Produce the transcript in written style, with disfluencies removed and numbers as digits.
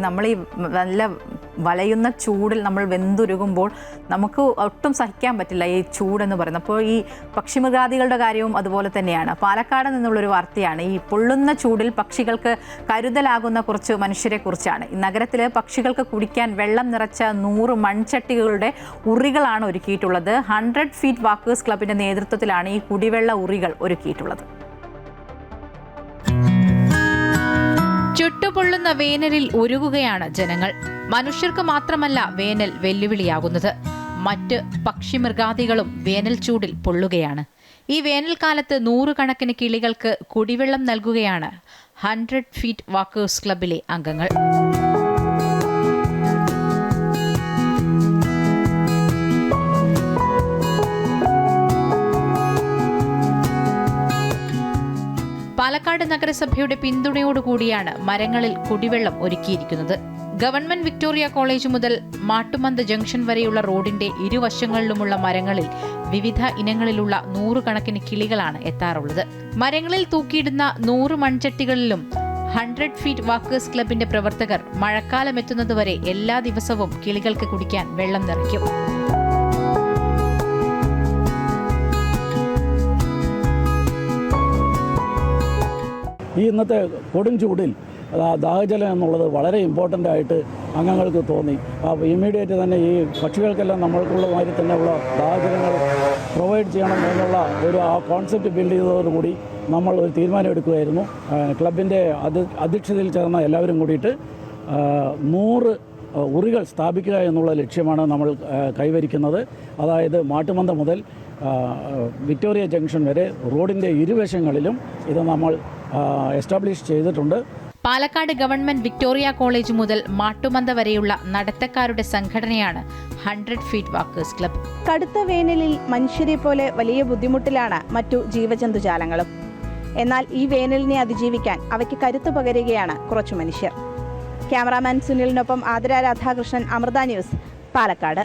നമ്മൾ ഈ നല്ല വലയുന്ന ചൂടിൽ നമ്മൾ വെന്തുരുകുമ്പോൾ നമുക്ക് ഒട്ടും സഹിക്കാൻ പറ്റില്ല ഈ ചൂടെന്ന് പറയുന്നത്. അപ്പോൾ ഈ പക്ഷിമൃഗാദികളുടെ കാര്യവും അതുപോലെ തന്നെയാണ്. പാലക്കാട് നിന്നുള്ളൊരു വാർത്തയാണ്. ഈ പൊള്ളുന്ന ചൂടിൽ പക്ഷികൾക്ക് കരുതലാകുന്ന കുറച്ച് മനുഷ്യരെ കുറിച്ചാണ്. ഈ നഗരത്തിൽ പക്ഷികൾക്ക് കുടിക്കാൻ വെള്ളം നിറച്ച 100 മൺചട്ടികളുടെ ഉറികളാണ് ഒരുക്കിയിട്ടുള്ളത്. 100 ഫീറ്റ് വാക്കേഴ്സ് ക്ലബിന്റെ നേതൃത്വത്തിലാണ് ഈ കുടിവെള്ള ഉറികൾ ഒരുക്കിയിട്ടുള്ളത്. ചുട്ടുപൊള്ളുന്ന വേനലിൽ ഒരുകുകയാണ് ജനങ്ങൾ. മനുഷ്യർക്ക് മാത്രമല്ല വേനൽ വെല്ലുവിളിയാകുന്നത്. മറ്റ് പക്ഷിമൃഗാദികളും വേനൽ ചൂടിൽ പൊള്ളുകയാണ്. ഈ വേനൽക്കാലത്ത് 100 കണക്കിന് കിളികൾക്ക് കുടിവെള്ളം നൽകുകയാണ് 100 ഫീറ്റ് വാക്കേഴ്സ് ക്ലബിലെ അംഗങ്ങൾ. പാലക്കാട് നഗരസഭയുടെ പിന്തുണയോടുകൂടിയാണ് മരങ്ങളിൽ കുടിവെള്ളം ഒരുക്കിയിരിക്കുന്നത്. ഗവൺമെന്റ് വിക്ടോറിയ കോളേജ് മുതൽ മാട്ടുമന്ത് ജംഗ്ഷൻ വരെയുള്ള റോഡിന്റെ ഇരുവശങ്ങളിലുമുള്ള മരങ്ങളിൽ വിവിധ ഇനങ്ങളിലുള്ള 100 കണക്കിന് കിളികളാണ് എത്താറുള്ളത്. മരങ്ങളിൽ തൂക്കിയിടുന്ന 100 മൺചട്ടികളിലും 100 ഫീറ്റ് വാക്കേഴ്സ് ക്ലബിന്റെ പ്രവർത്തകർ മഴക്കാലം എത്തുന്നതുവരെ എല്ലാ ദിവസവും കിളികൾക്ക് കുടിക്കാൻ വെള്ളം നിറയ്ക്കും. ഈ ഇന്നത്തെ കൊടും ചൂടിൽ ദാഹജലം എന്നുള്ളത് വളരെ ഇമ്പോർട്ടൻ്റ് ആയിട്ട് അംഗങ്ങൾക്ക് തോന്നി. അപ്പോൾ ഇമ്മീഡിയറ്റ് തന്നെ ഈ പക്ഷികൾക്കെല്ലാം നമ്മൾക്കുള്ള മാതിരി തന്നെയുള്ള ദാഹജലങ്ങൾ പ്രൊവൈഡ് ചെയ്യണം എന്നുള്ള ഒരു ആ കോൺസെപ്റ്റ് ബിൽഡ് ചെയ്തതോടുകൂടി നമ്മൾ ഒരു തീരുമാനം എടുക്കുകയായിരുന്നു. ക്ലബിൻ്റെ അധ്യക്ഷതയിൽ ചേർന്ന എല്ലാവരും കൂടിയിട്ട് 100 ഉറികൾ സ്ഥാപിക്കുക എന്നുള്ള ലക്ഷ്യമാണ് നമ്മൾ കൈവരിക്കുന്നത്. അതായത് മാട്ടുമന്ത മുതൽ വിക്ടോറിയ ജംഗ്ഷൻ വരെ റോഡിൻ്റെ ഇരുവശങ്ങളിലും ഇത് നമ്മൾ എസ്റ്റാബ്ലിഷ് ചെയ്തിട്ടുണ്ട്. പാലക്കാട് ഗവൺമെന്റ് വിക്ടോറിയ കോളേജ് മുതൽ മാട്ടുമന്ത വരെയുള്ള നടത്തക്കാരുടെ സംഘടനയാണ് 100 ഫീറ്റ് വാക്കേഴ്സ് ക്ലബ്. കടുത്ത വേനലിൽ മനുഷ്യരെ പോലെ വലിയ ബുദ്ധിമുട്ടിലാണ് മറ്റു ജീവജന്തുജാലങ്ങളും. എന്നാൽ ഈ വേനലിനെ അതിജീവിക്കാൻ അവയ്ക്ക് കരുത്തു പകരുകയാണ് കുറച്ചു മനുഷ്യർ. ക്യാമറാമാൻ സുനിലിനൊപ്പം ആതിര രാധാകൃഷ്ണൻ, അമൃത ന്യൂസ്, പാലക്കാട്.